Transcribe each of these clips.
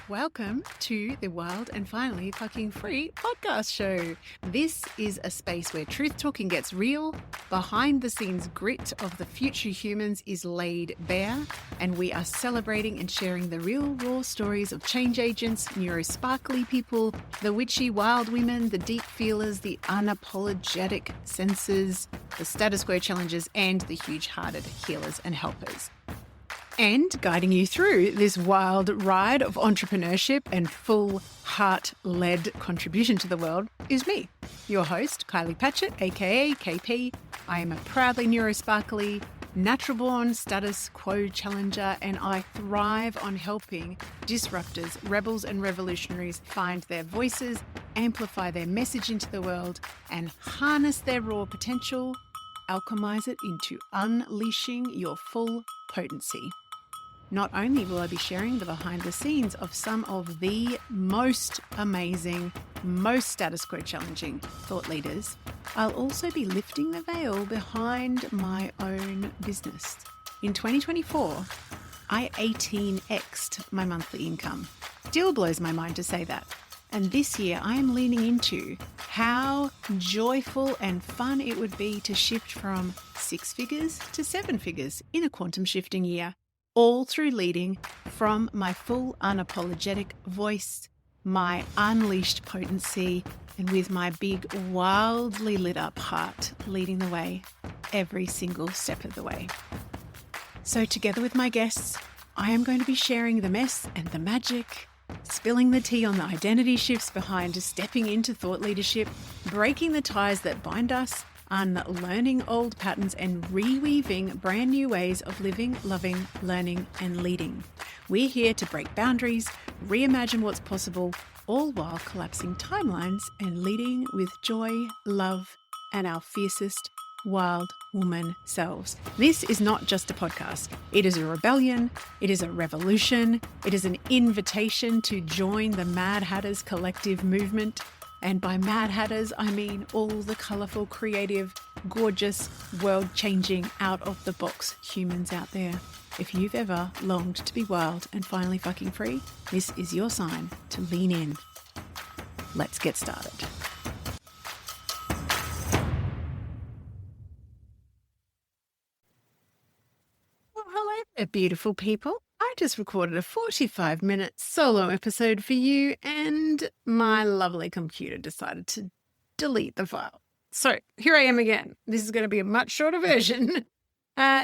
Welcome to the Wild and Finally Fucking Free podcast show. This is a space where truth talking gets real, behind the scenes grit of the future humans is laid bare, and we are celebrating and sharing the real raw stories of change agents, neurosparkly people, the witchy wild women, the deep feelers, the unapologetic sensors, the status quo challengers, and the huge-hearted healers and helpers. And guiding you through this wild ride of entrepreneurship and full heart-led contribution to the world is me, your host, Kylie Patchett, aka KP. I am a proudly neurosparkly, natural-born status quo challenger, and I thrive on helping disruptors, rebels, and revolutionaries find their voices, amplify their message into the world, and harness their raw potential, alchemize it into unleashing your full potency. Not only will I be sharing the behind the scenes of some of the most amazing, most status quo challenging thought leaders, I'll also be lifting the veil behind my own business. In 2024, I 18x'd my monthly income. Still blows my mind to say that. And this year I am leaning into how joyful and fun it would be to shift from 6 figures to 7 figures in a quantum shifting year. All through leading from my full unapologetic voice, my unleashed potency, and with my big, wildly lit up heart leading the way every single step of the way. So together with my guests, I am going to be sharing the mess and the magic, spilling the tea on the identity shifts behind stepping into thought leadership, breaking the ties that bind us, unlearning old patterns, and reweaving brand new ways of living, loving, learning, and leading. We're here to break boundaries, reimagine what's possible, all while collapsing timelines and leading with joy, love, and our fiercest wild woman selves. This is not just a podcast. It is a rebellion. It is a revolution. It is an invitation to join the Mad Hatters collective movement. And by Mad Hatters, I mean all the colourful, creative, gorgeous, world-changing, out-of-the-box humans out there. If you've ever longed to be wild and finally fucking free, this is your sign to lean in. Let's get started. Well, hello there, beautiful people. I just recorded a 45-minute solo episode for you, and my lovely computer decided to delete the file. So here I am again. This is going to be a much shorter version.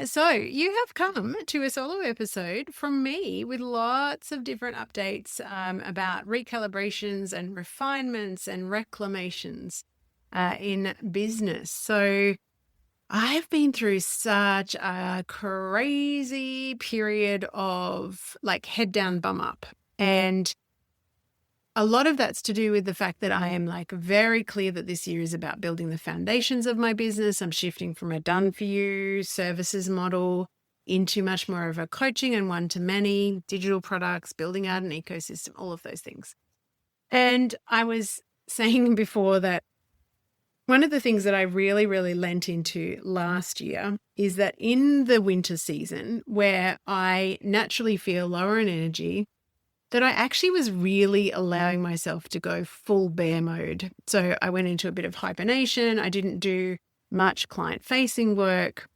So you have come to a solo episode from me with lots of different updates about recalibrations and refinements and reclamations in business. So I've been through such a crazy period of like head down, bum up. And a lot of that's to do with the fact that I am like very clear that this year is about building the foundations of my business. I'm shifting from a done for you services model into much more of a coaching and one-to-many digital products, building out an ecosystem, all of those things. And I was saying before that one of the things that I really, really lent into last year is that in the winter season, where I naturally feel lower in energy, that I actually was really allowing myself to go full bear mode. So I went into a bit of hibernation. I didn't do much client-facing work.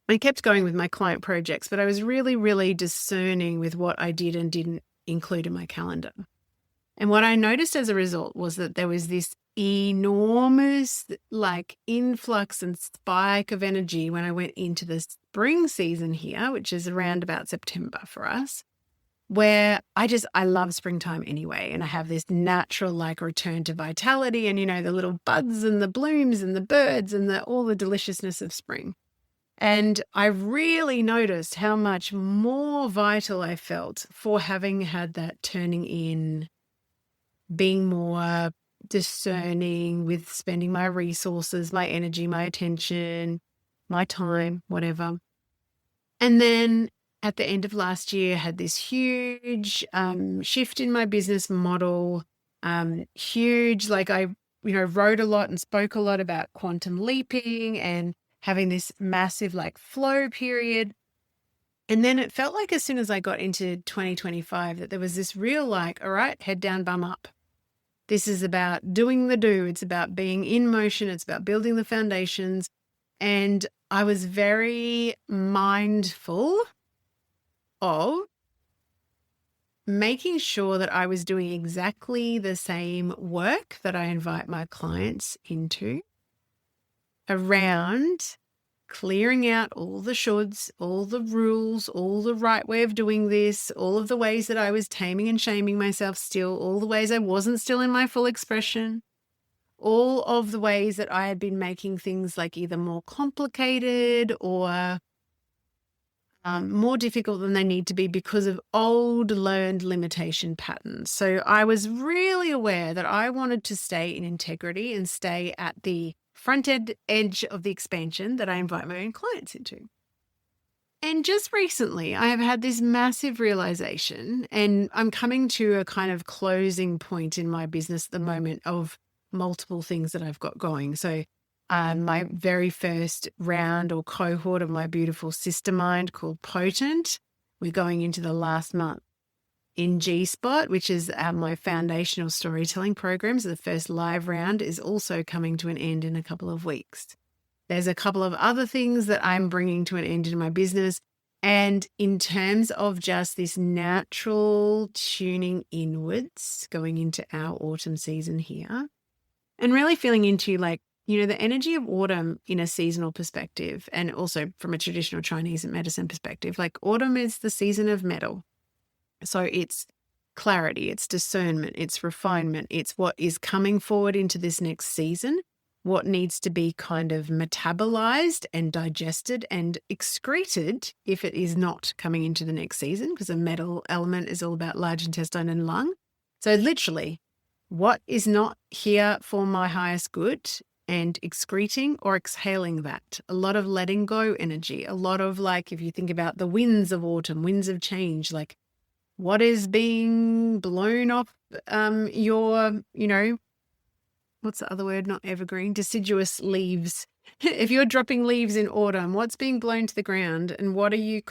I kept going with my client projects, but I was really, really discerning with what I did and didn't include in my calendar. And what I noticed as a result was that there was this enormous like influx and spike of energy when I went into the spring season here, which is around about September for us, where I love springtime anyway. And I have this natural like return to vitality and, you know, the little buds and the blooms and the birds and all the deliciousness of spring. And I really noticed how much more vital I felt for having had that turning in, being more discerning with spending my resources, my energy, my attention, my time, whatever. And then at the end of last year, had this huge shift in my business model, huge, like I, wrote a lot and spoke a lot about quantum leaping and having this massive like flow period. And then it felt like as soon as I got into 2025 that there was this real like, all right, head down, bum up. This is about doing the do. It's about being in motion. It's about building the foundations. And I was very mindful of making sure that I was doing exactly the same work that I invite my clients into around clearing out all the shoulds, all the rules, all the right way of doing this, all of the ways that I was taming and shaming myself still, all the ways I wasn't still in my full expression, all of the ways that I had been making things like either more complicated or more difficult than they need to be because of old learned limitation patterns. So I was really aware that I wanted to stay in integrity and stay at the front edge of the expansion that I invite my own clients into. And just recently, I have had this massive realization, and I'm coming to a kind of closing point in my business at the moment of multiple things that I've got going. So my very first round or cohort of my beautiful sister mind called Potent, we're going into the last month. In G-Spot, which is my foundational storytelling program, so the first live round is also coming to an end in a couple of weeks. There's a couple of other things that I'm bringing to an end in my business. And in terms of just this natural tuning inwards going into our autumn season here and really feeling into like, the energy of autumn in a seasonal perspective and also from a traditional Chinese medicine perspective, like autumn is the season of metal. So it's clarity, it's discernment, it's refinement, it's what is coming forward into this next season, what needs to be kind of metabolized and digested and excreted if it is not coming into the next season, because the metal element is all about large intestine and lung. So literally, what is not here for my highest good and excreting or exhaling that. A lot of letting go energy, a lot of like, if you think about the winds of autumn, winds of change, like what is being blown off your, what's the other word? Not evergreen, deciduous leaves. If you're dropping leaves in autumn, what's being blown to the ground and what are you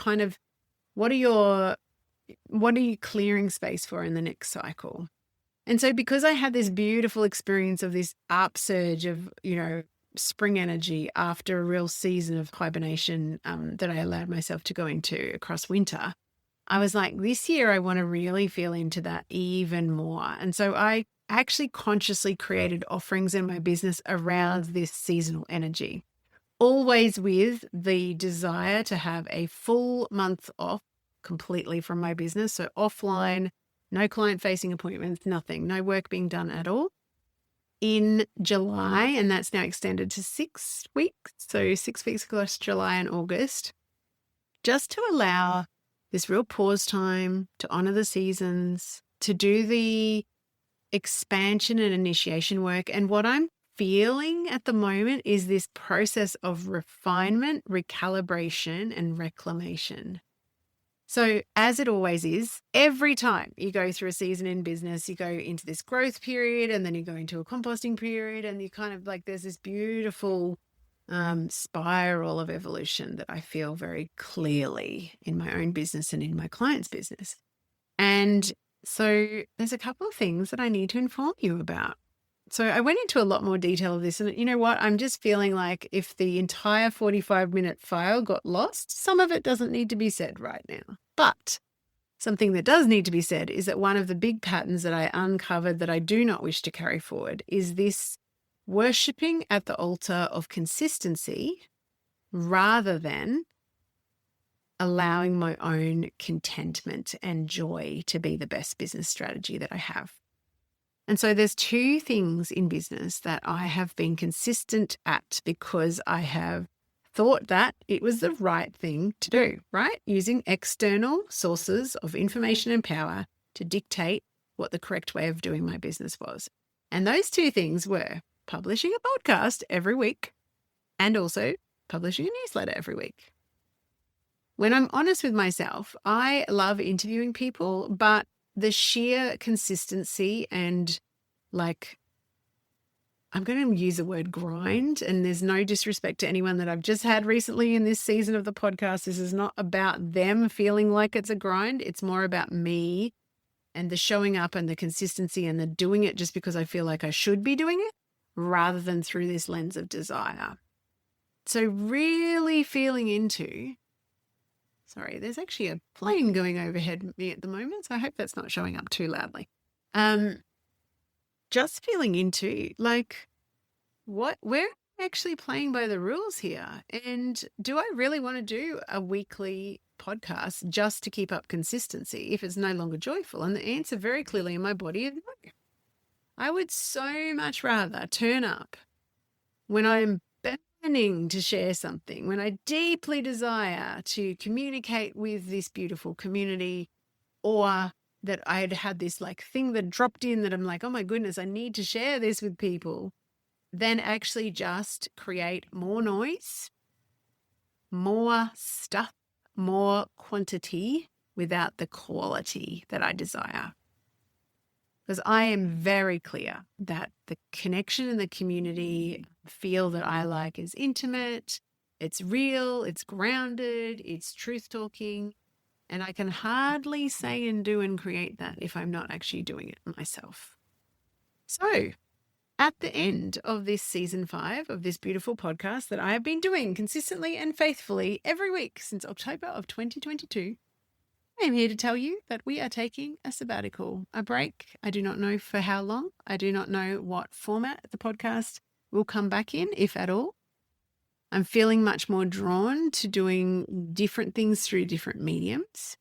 clearing space for in the next cycle? And so because I had this beautiful experience of this upsurge of, spring energy after a real season of hibernation that I allowed myself to go into across winter, I was like, this year I want to really feel into that even more. And so I actually consciously created offerings in my business around this seasonal energy, always with the desire to have a full month off completely from my business. So offline, no client-facing appointments, nothing, no work being done at all in July. And that's now extended to 6 weeks. So 6 weeks across July and August, just to allow this real pause time to honor the seasons, to do the expansion and initiation work. And what I'm feeling at the moment is this process of refinement, recalibration, and reclamation. So as it always is, every time you go through a season in business, you go into this growth period and then you go into a composting period and you kind of like, there's this beautiful spiral of evolution that I feel very clearly in my own business and in my client's business. And so there's a couple of things that I need to inform you about. So I went into a lot more detail of this, and you know what? I'm just feeling like if the entire 45-minute file got lost, some of it doesn't need to be said right now. But something that does need to be said is that one of the big patterns that I uncovered that I do not wish to carry forward is this worshipping at the altar of consistency rather than allowing my own contentment and joy to be the best business strategy that I have. And so there's two things in business that I have been consistent at because I have thought that it was the right thing to do, right? Using external sources of information and power to dictate what the correct way of doing my business was. And those two things were publishing a podcast every week and also publishing a newsletter every week. When I'm honest with myself, I love interviewing people, but the sheer consistency and like I'm going to use the word grind, and there's no disrespect to anyone that I've just had recently in this season of the podcast. This is not about them feeling like it's a grind. It's more about me and the showing up and the consistency and the doing it just because I feel like I should be doing it rather than through this lens of desire. So really feeling into, sorry, there's actually a plane going overhead me at the moment, so I hope that's not showing up too loudly. Just feeling into like, we're actually playing by the rules here. And do I really want to do a weekly podcast just to keep up consistency if it's no longer joyful? And the answer very clearly in my body is no. I would so much rather turn up when I'm burning to share something, when I deeply desire to communicate with this beautiful community, or that I had this like thing that dropped in that I'm like, oh my goodness, I need to share this with people, then actually just create more noise, more stuff, more quantity without the quality that I desire. Because I am very clear that the connection and the community feel that I like is intimate, it's real, it's grounded, it's truth talking. And I can hardly say and do and create that if I'm not actually doing it myself. So at the end of this season 5 of this beautiful podcast that I have been doing consistently and faithfully every week since October of 2022, I am here to tell you that we are taking a sabbatical, a break. I do not know for how long. I do not know what format the podcast will come back in, if at all. I'm feeling much more drawn to doing different things through different mediums.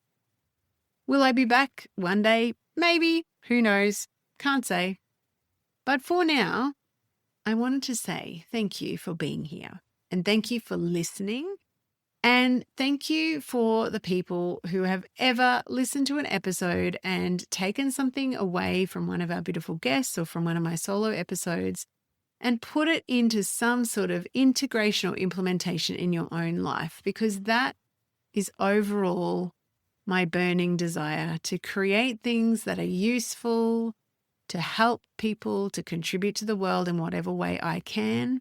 Will I be back one day? Maybe. Who knows? Can't say. But for now, I wanted to say thank you for being here, and thank you for listening, and thank you for the people who have ever listened to an episode and taken something away from one of our beautiful guests or from one of my solo episodes and put it into some sort of integration or implementation in your own life, because that is overall my burning desire, to create things that are useful, to help people, to contribute to the world in whatever way I can.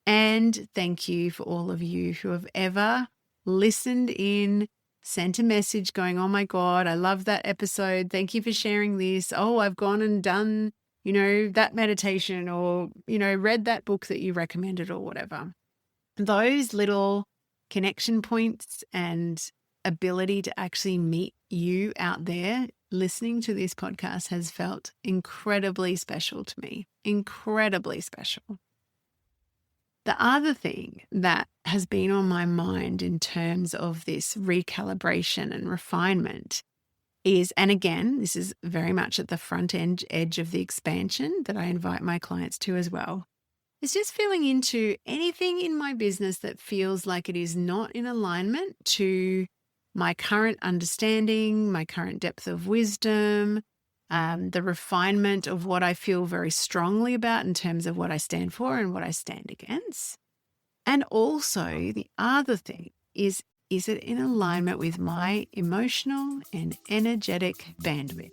And thank you for all of you who have ever listened in, sent a message going, oh my God, I love that episode. Thank you for sharing this. Oh, I've gone and done that meditation, or, read that book that you recommended, or whatever. Those little connection points and ability to actually meet you out there listening to this podcast has felt incredibly special to me, incredibly special. The other thing that has been on my mind in terms of this recalibration and refinement is, and again, this is very much at the front edge of the expansion that I invite my clients to as well, is just feeling into anything in my business that feels like it is not in alignment to my current understanding, my current depth of wisdom, the refinement of what I feel very strongly about in terms of what I stand for and what I stand against. And also the other thing is it in alignment with my emotional and energetic bandwidth?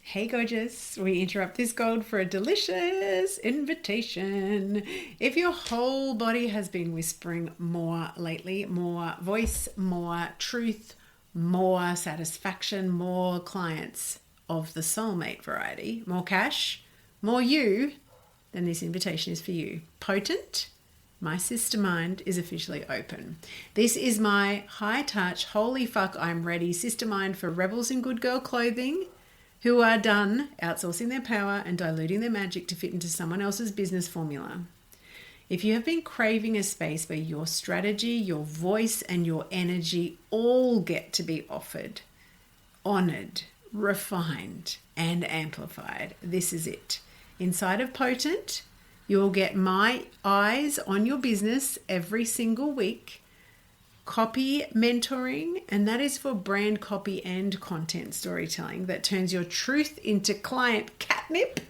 Hey gorgeous, we interrupt this gold for a delicious invitation. If your whole body has been whispering more lately, more voice, more truth, more satisfaction, more clients of the soulmate variety, more cash, more you, then this invitation is for you. Potent, my sister mind is officially open. This is my high touch, holy fuck, I'm ready sister mind for rebels in good girl clothing who are done outsourcing their power and diluting their magic to fit into someone else's business formula. If you have been craving a space where your strategy, your voice, and your energy all get to be offered, honored, refined, and amplified, this is it. Inside of Potent, you'll get my eyes on your business every single week, copy mentoring, and that is for brand copy and content storytelling that turns your truth into client catnip,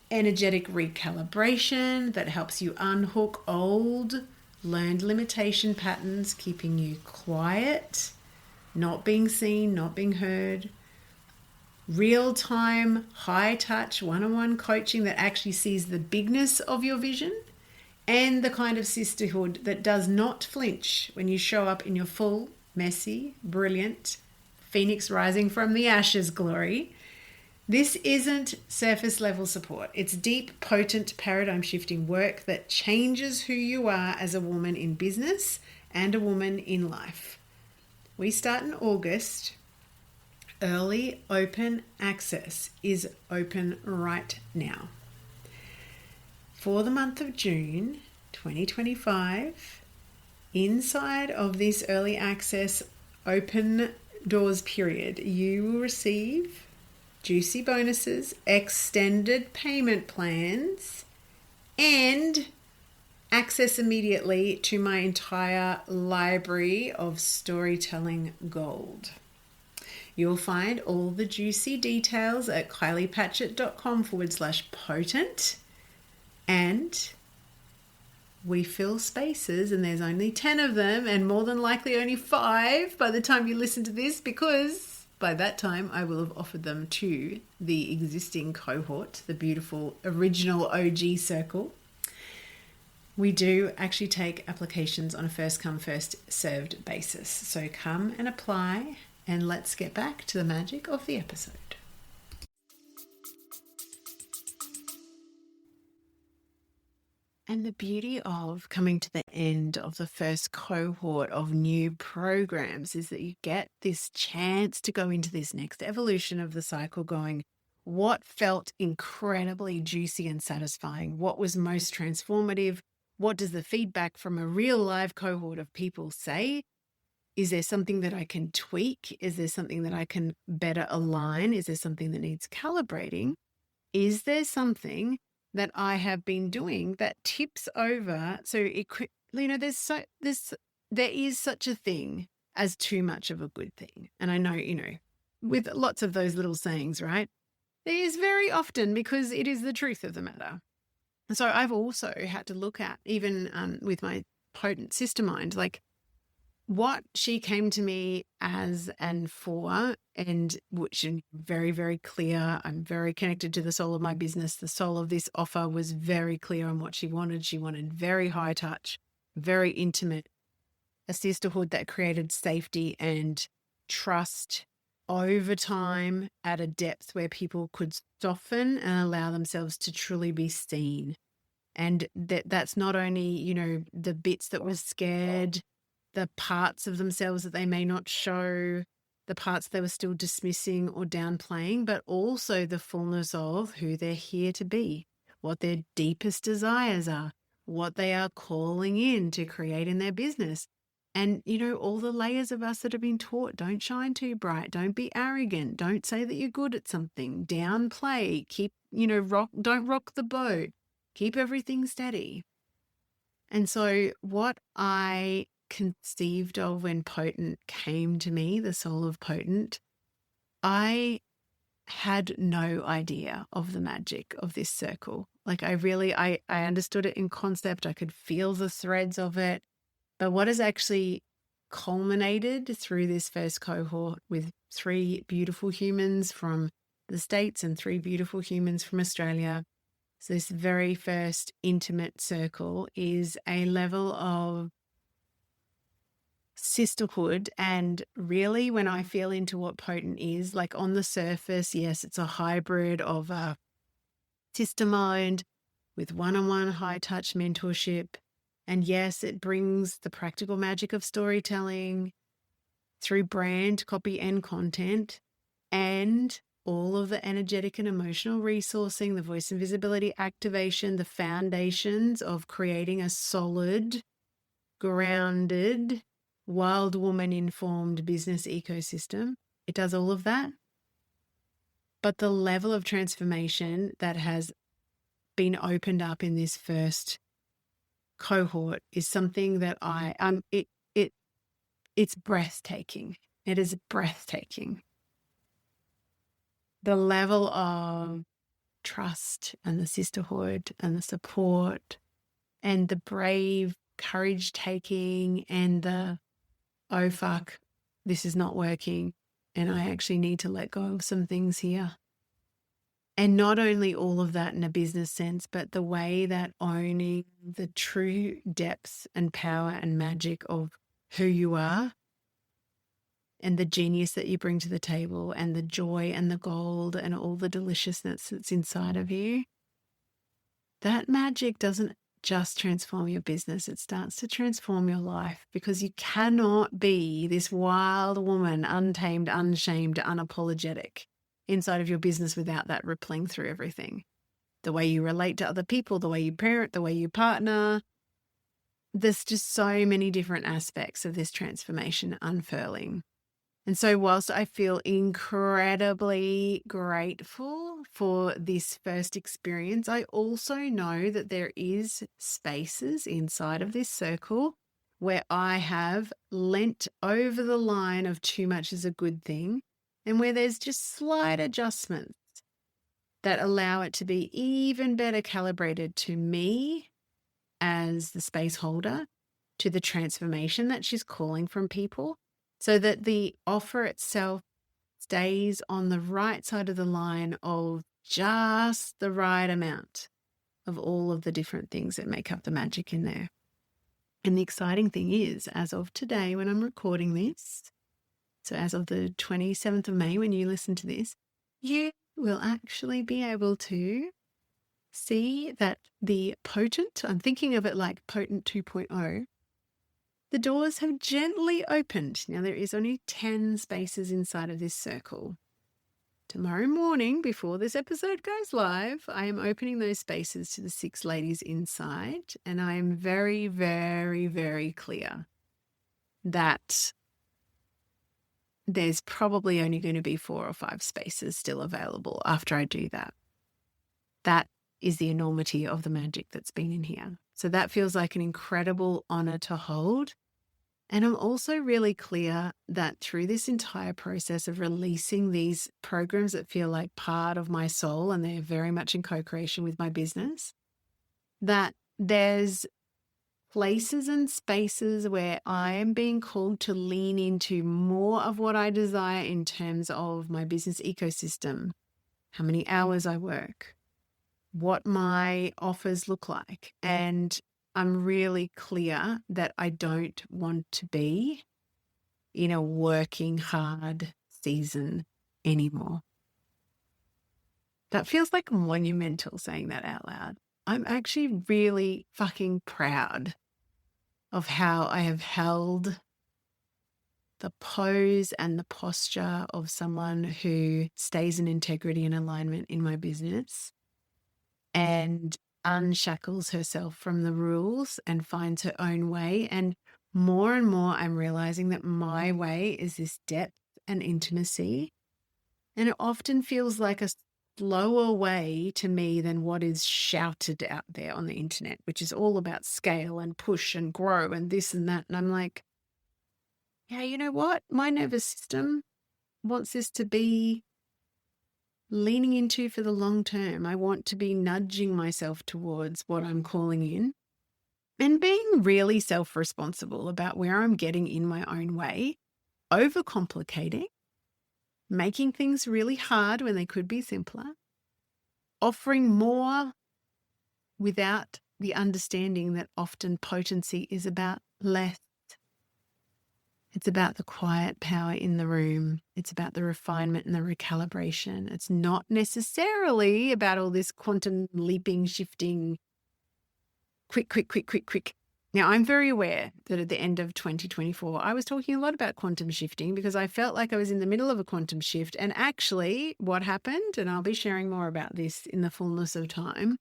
energetic recalibration that helps you unhook old learned limitation patterns, keeping you quiet, not being seen, not being heard, real time, high touch, one on one coaching that actually sees the bigness of your vision, and the kind of sisterhood that does not flinch when you show up in your full, messy, brilliant, phoenix rising from the ashes glory. This isn't surface level support. It's deep, potent, paradigm shifting work that changes who you are as a woman in business and a woman in life. We start in August. Early open access is open right now. For the month of June 2025, inside of this early access open doors period, you will receive juicy bonuses, extended payment plans, and access immediately to my entire library of storytelling gold. You'll find all the juicy details at kyliepatchett.com/potent. And we fill spaces, and there's only 10 of them, and more than likely only 5 by the time you listen to this, because by that time I will have offered them to the existing cohort, the beautiful original OG circle. We do actually take applications on a first come, first served basis. So come and apply, and let's get back to the magic of the episode. And the beauty of coming to the end of the first cohort of new programs is that you get this chance to go into this next evolution of the cycle going, what felt incredibly juicy and satisfying? What was most transformative? What does the feedback from a real live cohort of people say? Is there something that I can tweak? Is there something that I can better align? Is there something that needs calibrating? Is there something that I have been doing that tips over? So it could, there is such a thing as too much of a good thing. And I know, with lots of those little sayings, right? There is very often, because it is the truth of the matter. So I've also had to look at, even with my potent sister mind, like what she came to me as and for, and which is very, very clear. I'm very connected to the soul of my business. The soul of this offer was very clear on what she wanted. She wanted very high touch, very intimate, a sisterhood that created safety and trust over time at a depth where people could soften and allow themselves to truly be seen. And that's not only, the bits that were scared, the parts of themselves that they may not show, the parts they were still dismissing or downplaying, but also the fullness of who they're here to be, what their deepest desires are, what they are calling in to create in their business. And, all the layers of us that have been taught, don't shine too bright, don't be arrogant, don't say that you're good at something, downplay, keep, don't rock the boat, keep everything steady. And so what I conceived of when Potent came to me, the soul of Potent, I had no idea of the magic of this circle. Like I understood it in concept. I could feel the threads of it. But what has actually culminated through this first cohort with 3 beautiful humans from the States and 3 beautiful humans from Australia. So this very first intimate circle is a level of sisterhood. And really, when I feel into what Potent is, like on the surface, yes, it's a hybrid of a sister mind with one-on-one high touch mentorship. And yes, it brings the practical magic of storytelling through brand, copy, and content, and all of the energetic and emotional resourcing, the voice and visibility activation, the foundations of creating a solid, grounded, wild woman informed business ecosystem. It does all of that. But the level of transformation that has been opened up in this first cohort is something that it's breathtaking. It is breathtaking. The level of trust and the sisterhood and the support and the brave courage taking and the, oh fuck, this is not working and I actually need to let go of some things here. And not only all of that in a business sense, but the way that owning the true depths and power and magic of who you are and the genius that you bring to the table and the joy and the gold and all the deliciousness that's inside of you, that magic doesn't just transform your business. It starts to transform your life, because you cannot be this wild woman, untamed, unshamed, unapologetic inside of your business without that rippling through everything. The way you relate to other people, the way you parent, the way you partner. There's just so many different aspects of this transformation unfurling. And so whilst I feel incredibly grateful for this first experience, I also know that there is spaces inside of this circle where I have leant over the line of too much is a good thing, and where there's just slight adjustments that allow it to be even better calibrated to me as the space holder, to the transformation that she's calling from people, so that the offer itself stays on the right side of the line of just the right amount of all of the different things that make up the magic in there. And the exciting thing is, as of today, when I'm recording this, so as of the 27th of May, when you listen to this, you will actually be able to see that the potent, I'm thinking of it like potent 2.0, the doors have gently opened. Now, there is only 10 spaces inside of this circle. Tomorrow morning, before this episode goes live, I am opening those spaces to the 6 ladies inside, and I am very, very, very clear that there's probably only going to be 4 or 5 spaces still available after I do that. That is the enormity of the magic that's been in here. So that feels like an incredible honor to hold. And I'm also really clear that through this entire process of releasing these programs that feel like part of my soul, and they're very much in co-creation with my business, that there's places and spaces where I am being called to lean into more of what I desire in terms of my business ecosystem, how many hours I work, what my offers look like. And I'm really clear that I don't want to be in a working hard season anymore. That feels like monumental saying that out loud. I'm actually really fucking proud of how I have held the pose and the posture of someone who stays in integrity and alignment in my business and unshackles herself from the rules and finds her own way. And more I'm realizing that my way is this depth and intimacy. And it often feels like a slower way to me than what is shouted out there on the internet, which is all about scale and push and grow and this and that. And I'm like, yeah, you know what? My nervous system wants this to be leaning into for the long term. I want to be nudging myself towards what I'm calling in and being really self-responsible about where I'm getting in my own way, overcomplicating, making things really hard when they could be simpler, offering more without the understanding that often potency is about less. It's about the quiet power in the room. It's about the refinement and the recalibration. It's not necessarily about all this quantum leaping, shifting, quick. Now, I'm very aware that at the end of 2024, I was talking a lot about quantum shifting because I felt like I was in the middle of a quantum shift. And actually what happened, and I'll be sharing more about this in the fullness of time,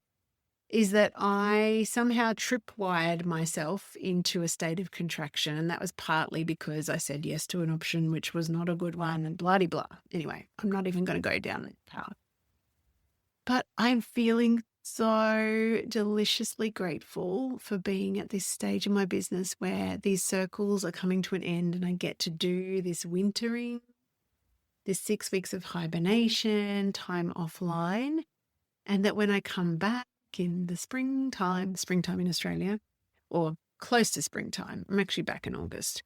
is that I somehow tripwired myself into a state of contraction. And that was partly because I said yes to an option, which was not a good one, and blah-de-blah. Anyway, I'm not even going to go down that path. But I'm feeling so deliciously grateful for being at this stage in my business where these circles are coming to an end and I get to do this wintering, this 6 weeks of hibernation, time offline, and that when I come back in the springtime in Australia, or close to springtime, I'm actually back in August.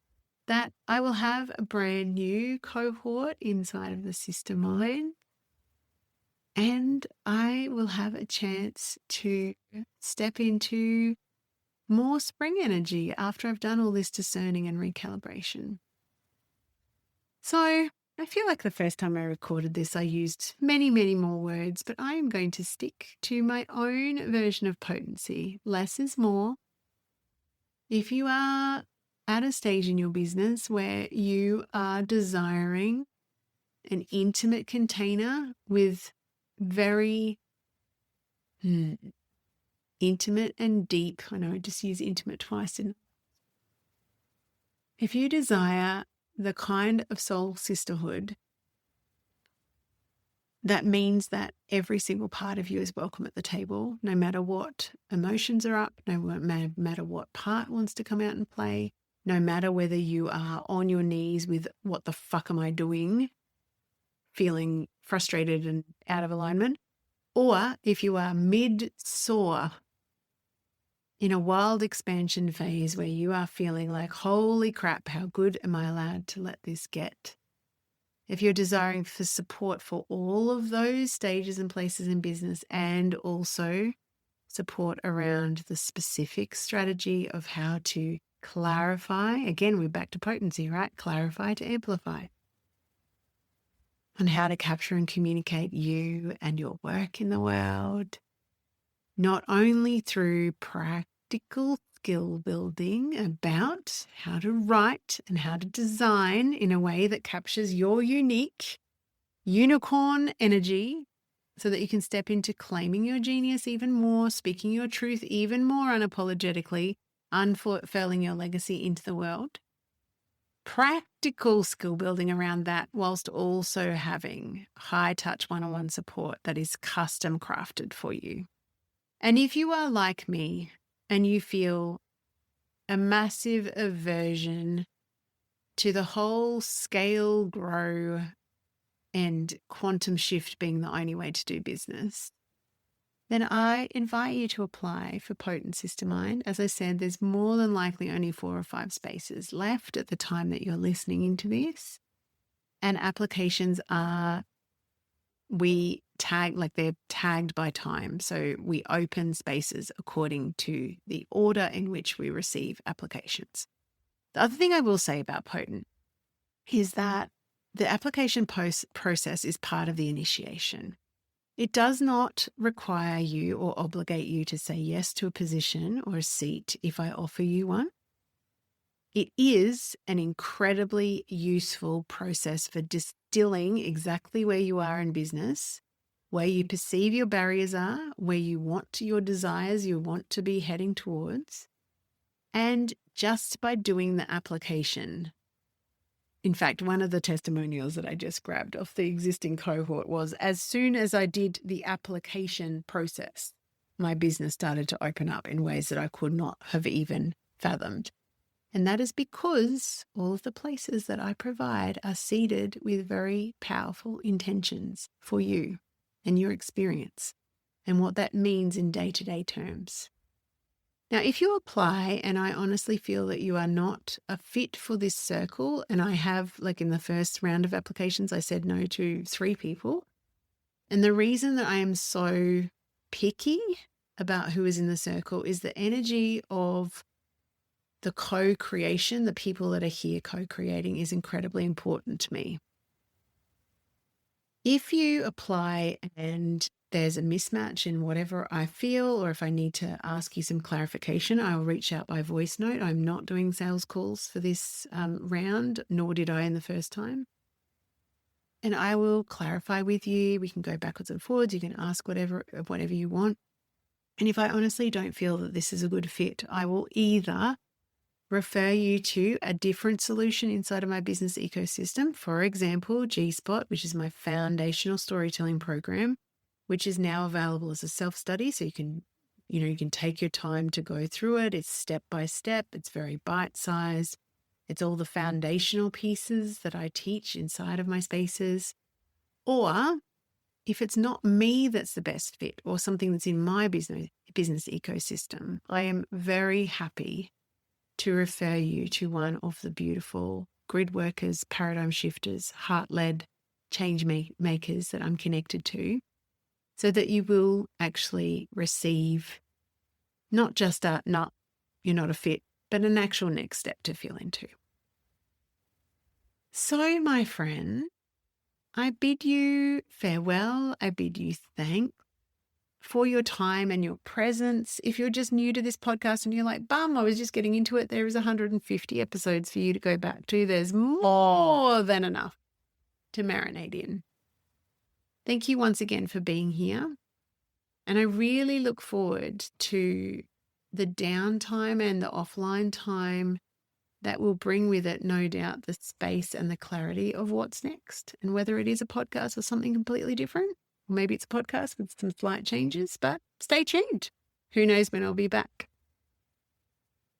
that I will have a brand new cohort inside of the Sister Mind, and I will have a chance to step into more spring energy after I've done all this discerning and recalibration. So I feel like the first time I recorded this, I used many, many more words, but I am going to stick to my own version of potency. Less is more. If you are at a stage in your business where you are desiring an intimate container with very intimate and deep, I know I just used intimate twice, didn't I? If you desire the kind of soul sisterhood that means that every single part of you is welcome at the table, no matter what emotions are up, no matter what part wants to come out and play, no matter whether you are on your knees with what the fuck am I doing, feeling frustrated and out of alignment, or if you are mid-soar in a wild expansion phase where you are feeling like, holy crap, how good am I allowed to let this get? If you're desiring for support for all of those stages and places in business, and also support around the specific strategy of how to clarify, again, we're back to potency, right? Clarify to amplify. On how to capture and communicate you and your work in the world, not only through practical skill building about how to write and how to design in a way that captures your unique unicorn energy so that you can step into claiming your genius even more, speaking your truth even more unapologetically, unfurling your legacy into the world. Practical skill building around that, whilst also having high touch one-on-one support that is custom crafted for you. And if you are like me and you feel a massive aversion to the whole scale, grow, and quantum shift being the only way to do business, then I invite you to apply for Potent Sister Mind. As I said, there's more than likely only 4 or 5 spaces left at the time that you're listening into this. And applications are, they're tagged by time. So we open spaces according to the order in which we receive applications. The other thing I will say about Potent is that the application process is part of the initiation. It does not require you or obligate you to say yes to a position or a seat if I offer you one. It is an incredibly useful process for distilling exactly where you are in business, where you perceive your barriers are, where you want your desires, you want to be heading towards. And just by doing the application, in fact, one of the testimonials that I just grabbed off the existing cohort was, as soon as I did the application process, my business started to open up in ways that I could not have even fathomed. And that is because all of the places that I provide are seeded with very powerful intentions for you and your experience and what that means in day-to-day terms. Now, if you apply and I honestly feel that you are not a fit for this circle, and I have, like in the first round of applications, I said no to 3 people. And the reason that I am so picky about who is in the circle is the energy of the co-creation, the people that are here co-creating is incredibly important to me. If you apply and there's a mismatch in whatever I feel, or if I need to ask you some clarification, I will reach out by voice note. I'm not doing sales calls for this round, nor did I in the first time. And I will clarify with you. We can go backwards and forwards. You can ask whatever you want. And if I honestly don't feel that this is a good fit, I will either refer you to a different solution inside of my business ecosystem. For example, G-Spot, which is my foundational storytelling program, which is now available as a self-study. So you can take your time to go through it. It's step by step. It's very bite-sized. It's all the foundational pieces that I teach inside of my spaces. Or if it's not me that's the best fit or something that's in my business ecosystem, I am very happy to refer you to one of the beautiful grid workers, paradigm shifters, heart-led change makers that I'm connected to, so that you will actually receive not just a, no, you're not a fit, but an actual next step to feel into. So, my friend, I bid you farewell. I bid you thanks for your time and your presence. If you're just new to this podcast and you're like, bum, I was just getting into it, there is 150 episodes for you to go back to. There's more than enough to marinate in. Thank you once again for being here. And I really look forward to the downtime and the offline time that will bring with it, no doubt, the space and the clarity of what's next. And whether it is a podcast or something completely different, or maybe it's a podcast with some slight changes, but stay tuned. Who knows when I'll be back.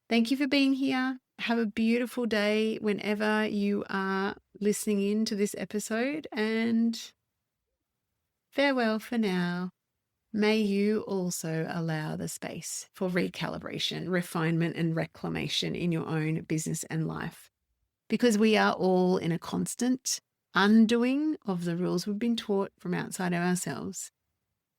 Thank you for being here. Have a beautiful day whenever you are listening in to this episode, and farewell for now. May you also allow the space for recalibration, refinement, and reclamation in your own business and life, because we are all in a constant undoing of the rules we've been taught from outside of ourselves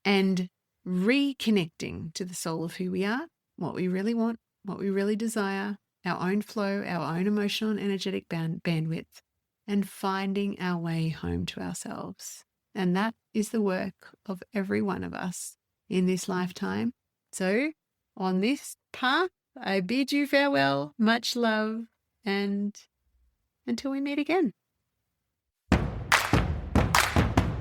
and reconnecting to the soul of who we are, what we really want, what we really desire, our own flow, our own emotional and energetic bandwidth, and finding our way home to ourselves. And that is the work of every one of us in this lifetime. So on this path, I bid you farewell, much love, and until we meet again.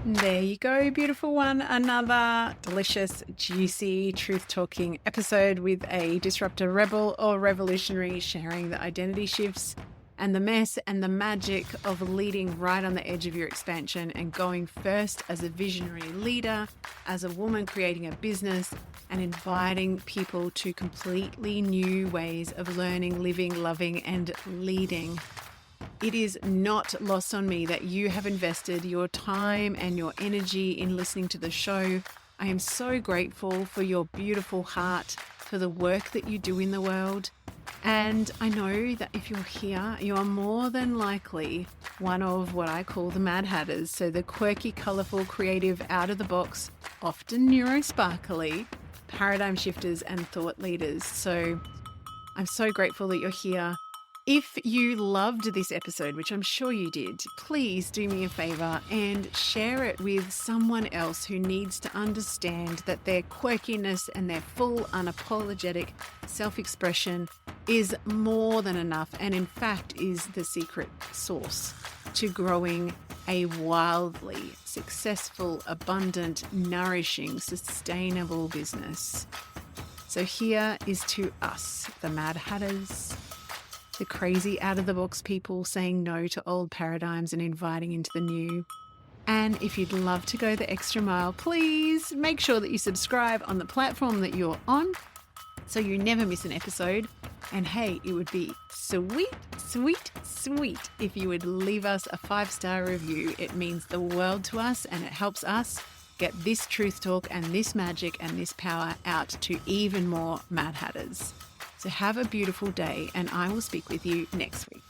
There you go, beautiful one. Another delicious, juicy, truth-talking episode with a disruptor rebel or revolutionary sharing the identity shifts and the mess and the magic of leading right on the edge of your expansion and going first as a visionary leader, as a woman creating a business, and inviting people to completely new ways of learning, living, loving, and leading. It is not lost on me that you have invested your time and your energy in listening to the show. I am so grateful for your beautiful heart, for the work that you do in the world. And I know that if you're here, you are more than likely one of what I call the Mad Hatters. So the quirky, colourful, creative, out of the box, often neurosparkly, paradigm shifters and thought leaders. So I'm so grateful that you're here. If you loved this episode, which I'm sure you did, please do me a favor and share it with someone else who needs to understand that their quirkiness and their full unapologetic self-expression is more than enough, and in fact is the secret sauce to growing a wildly successful, abundant, nourishing, sustainable business. So here is to us, the Mad Hatters, the crazy out-of-the-box people saying no to old paradigms and inviting into the new. And if you'd love to go the extra mile, please make sure that you subscribe on the platform that you're on so you never miss an episode. And hey, it would be sweet, sweet, sweet if you would leave us a 5-star review. It means the world to us, and it helps us get this truth talk and this magic and this power out to even more Mad Hatters. So have a beautiful day, and I will speak with you next week.